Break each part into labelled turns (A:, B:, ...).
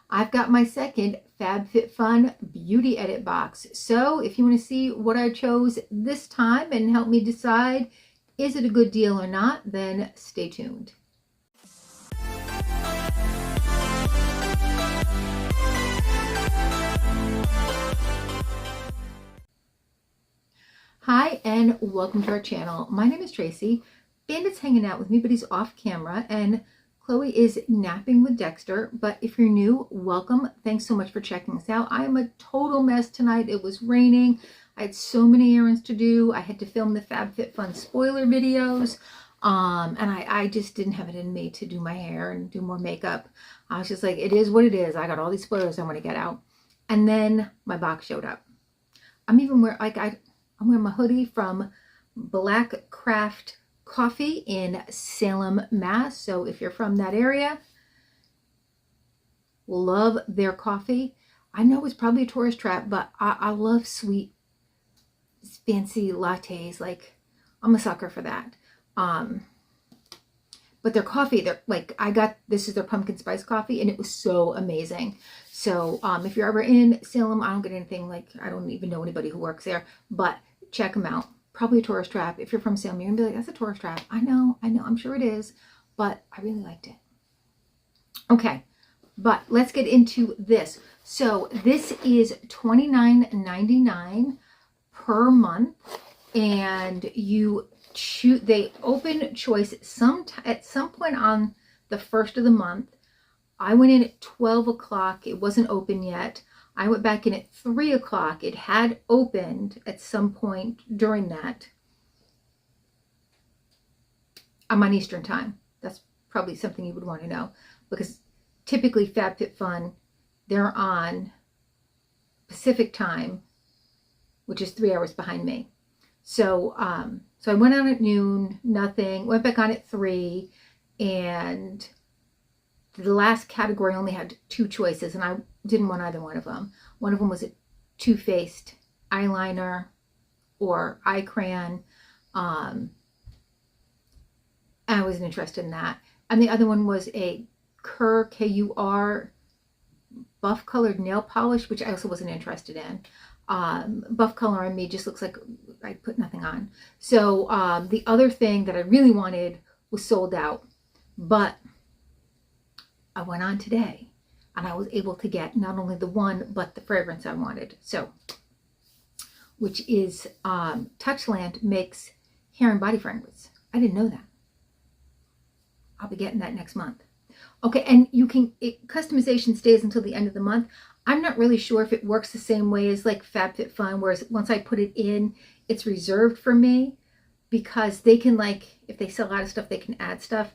A: I've got my second FabFitFun Beauty Edit Box. So if you want to see what I chose this time and help me decide is it a good deal or not, then stay tuned. Hi and welcome to our channel. My name is Tracy. Bandit's hanging out with me, but he's off camera, and Chloe is napping with Dexter. But if you're new, welcome. Thanks so much for checking us out. I am a total mess tonight. It was raining. I had so many errands to do. I had to film the FabFitFun spoiler videos. And I just didn't have it in me to do my hair and do more makeup. I was just like, it is what it is. I got all these spoilers I want to get out. And then my box showed up. I'm even wearing, I'm wearing my hoodie from Black Craft Coffee in Salem, Mass. So if you're from that area, love their coffee. I know it's probably a tourist trap, but I love sweet, fancy lattes. Like, I'm a sucker for that. But their coffee, they're like, this is their pumpkin spice coffee, and it was so amazing. So if you're ever in Salem, I don't get anything, like, I don't even know anybody who works there, but check them out. Probably a tourist trap. If you're from Salem, you're gonna be like, that's a tourist trap. I know, I'm sure it is, but I really liked it. Okay, but let's get into this. So this is $29.99 per month, and they open choice at some point on the first of the month. I went in at 12 o'clock. It wasn't open yet. I went back in at 3 o'clock. It had opened at some point during that. I'm on Eastern time. That's probably something you would want to know, because typically FabFitFun, they're on Pacific time, which is 3 hours behind me. So I went on at noon, nothing, went back on at 3, and the last category only had 2 choices, and I didn't want either one of them. One of them was a Too Faced eyeliner or eye crayon. I wasn't interested in that. And the other one was a K-U-R buff colored nail polish, which I also wasn't interested in. Buff color on me just looks like I put nothing on. So the other thing that I really wanted was sold out, but I went on today and I was able to get not only the one, but the fragrance I wanted. So, which is Touchland makes hair and body fragrance. I didn't know that. I'll be getting that next month. Okay, and customization stays until the end of the month. I'm not really sure if it works the same way as like FabFitFun, whereas once I put it in, it's reserved for me, because they can, like, if they sell out of stuff, they can add stuff.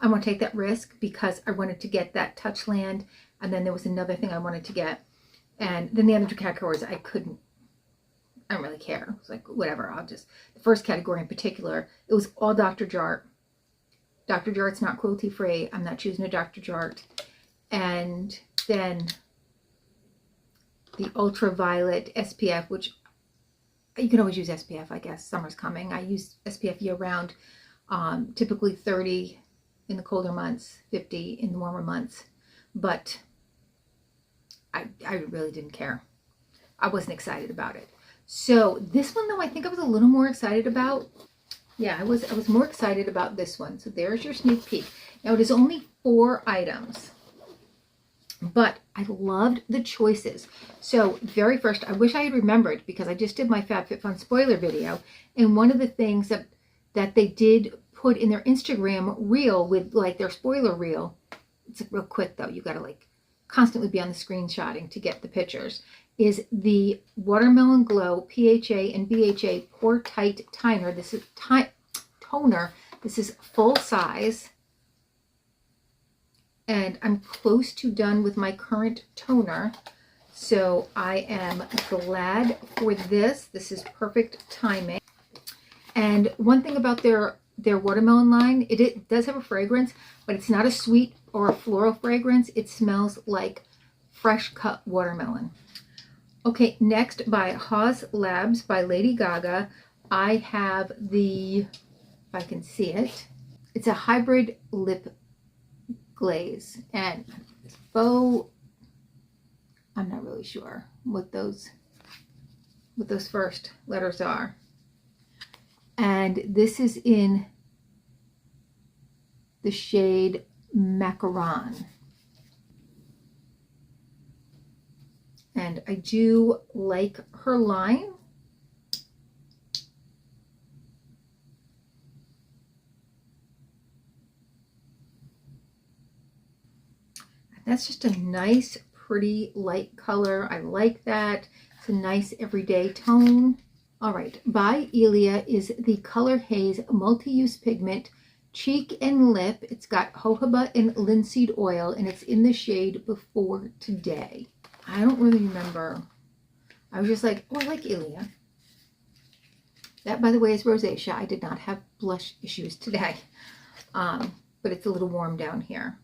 A: I want to take that risk because I wanted to get that Touchland, and then there was another thing I wanted to get, and then the other 2 categories I don't really care. It was like, whatever, the first category in particular, it was all Dr. Jart. Dr. Jart's not cruelty free. I'm not choosing a Dr. Jart. And then the ultraviolet SPF, which you can always use SPF, I guess. Summer's coming. I use SPF year round, typically 30 in the colder months, 50 in the warmer months. But I really didn't care. I wasn't excited about it. So this one, though, I think I was a little more excited about. Yeah, I was more excited about this one. So there's your sneak peek. Now it is only 4 items, but I loved the choices. So very first, I wish I had remembered, because I just did my FabFitFun spoiler video, and one of the things that they did put in their Instagram reel with, like, their spoiler reel, it's real quick though, you gotta like constantly be on the screenshotting to get the pictures, is the Watermelon Glow PHA and BHA Pore Tight Toner. This is toner. This is full size, and I'm close to done with my current toner, so I am glad for this. This is perfect timing. And one thing about their watermelon line, it does have a fragrance, but it's not a sweet or a floral fragrance. It smells like fresh cut watermelon. Okay, next by Haus Labs by Lady Gaga, I have the, if I can see it, it's a hybrid lip glaze. And faux, I'm not really sure what those first letters are. And this is in the shade Macaron. And I do like her line. That's just a nice, pretty light color. I like that. It's a nice everyday tone. All right, by Ilia is the Color Haze Multi-Use Pigment Cheek and Lip. It's got jojoba and linseed oil, and it's in the shade Before Today. I don't really remember. I was just like, oh, I like Ilia. That, by the way, is rosacea. I did not have blush issues today, but it's a little warm down here.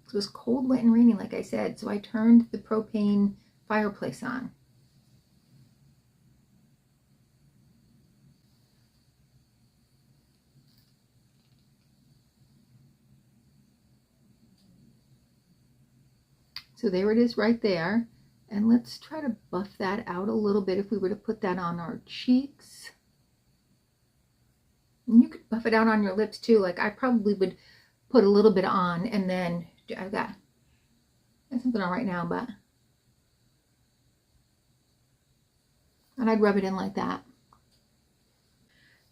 A: It was cold, wet, and rainy, like I said, so I turned the propane fireplace on. So there it is right there. And let's try to buff that out a little bit if we were to put that on our cheeks. And you could buff it out on your lips too. Like I probably would put a little bit on and then I've got something on right now, but and I'd rub it in like that.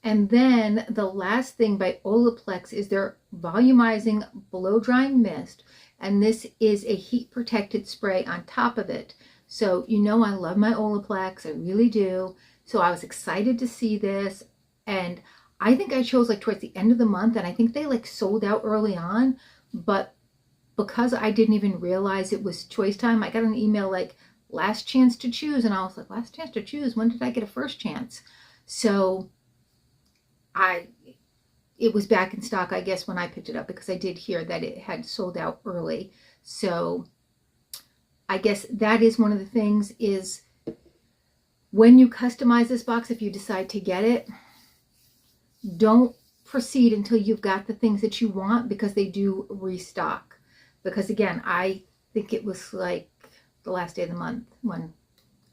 A: And then the last thing by Olaplex is their volumizing blow drying mist. And this is a heat protected spray on top of it. So you know I love my Olaplex, I really do. So I was excited to see this. And I think I chose like towards the end of the month, and I think they like sold out early on. But because I didn't even realize it was choice time, I got an email like last chance to choose. And I was like, last chance to choose? When did I get a first chance? So it was back in stock, I guess, when I picked it up, because I did hear that it had sold out early. So I guess that is one of the things is when you customize this box, if you decide to get it, don't proceed until you've got the things that you want, because they do restock. Because again, I think it was like the last day of the month when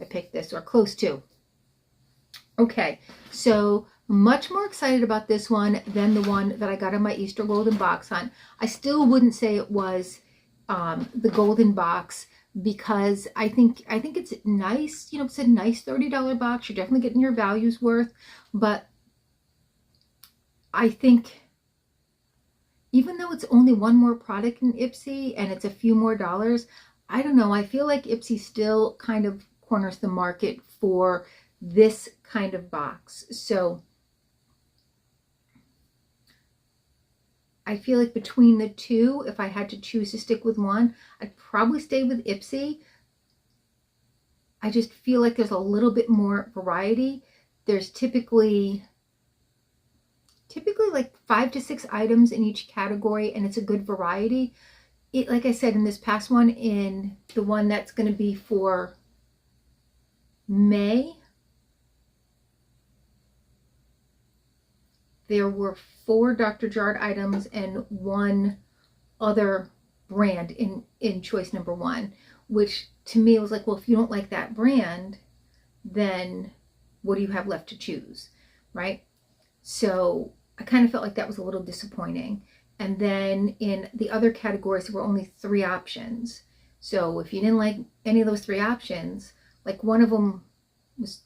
A: I picked this, or close to. Okay, so much more excited about this one than the one that I got in my Easter Golden Box hunt. I still wouldn't say it was the Golden Box, because I think it's nice. You know, it's a nice $30 box. You're definitely getting your value's worth. But I think even though it's only one more product in Ipsy and it's a few more dollars, I don't know. I feel like Ipsy still kind of corners the market for this kind of box. So I feel like between the two, if I had to choose to stick with one, I'd probably stay with Ipsy. I just feel like there's a little bit more variety. There's typically like 5 to 6 items in each category, and it's a good variety. Like I said, in this past one, in the one that's going to be for May, there were 4 Dr. Jart items and 1 other brand in choice number 1, which to me was like, well, if you don't like that brand, then what do you have left to choose, right? So I kind of felt like that was a little disappointing. And then in the other categories, there were only 3 options. So if you didn't like any of those 3 options, like one of them was,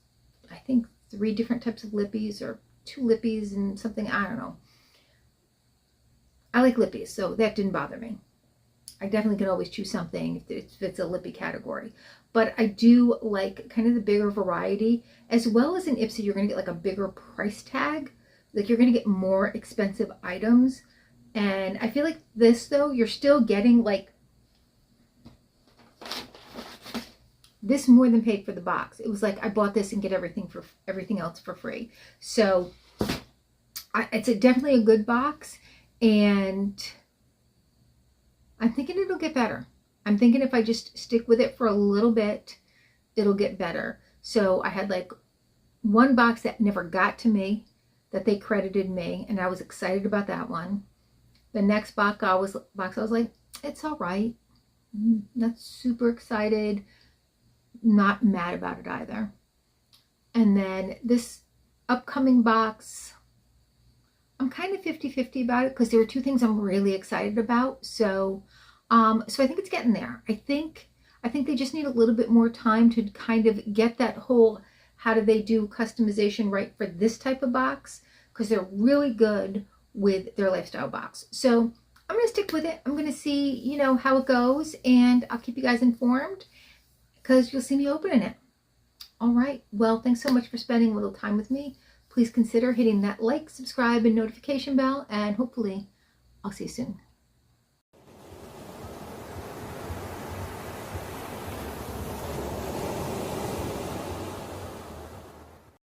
A: I think, 3 different types of lippies, or 2 lippies and something, I don't know. I like lippies, so that didn't bother me. I definitely can always choose something if it's a lippy category. But I do like kind of the bigger variety, as well as in Ipsy, you're going to get like a bigger price tag. Like you're going to get more expensive items. And I feel like this, though, you're still getting like this more than paid for the box. It was like I bought this and get everything else for free. So it's definitely a good box, and I'm thinking it'll get better. I'm thinking if I just stick with it for a little bit, it'll get better. So I had like one box that never got to me, that they credited me, and I was excited about that one. The next box I was like, it's all right. Not super excited, not mad about it either. And then this upcoming box, I'm kind of 50-50 about it because there are two things I'm really excited about. So I think it's getting there. I think they just need a little bit more time to kind of get that whole how do they do customization right for this type of box, because they're really good with their lifestyle box. So I'm going to stick with it. I'm going to see, you know, how it goes, and I'll keep you guys informed because you'll see me opening it. All right. Well, thanks so much for spending a little time with me. Please consider hitting that like, subscribe, and notification bell, and hopefully I'll see you soon.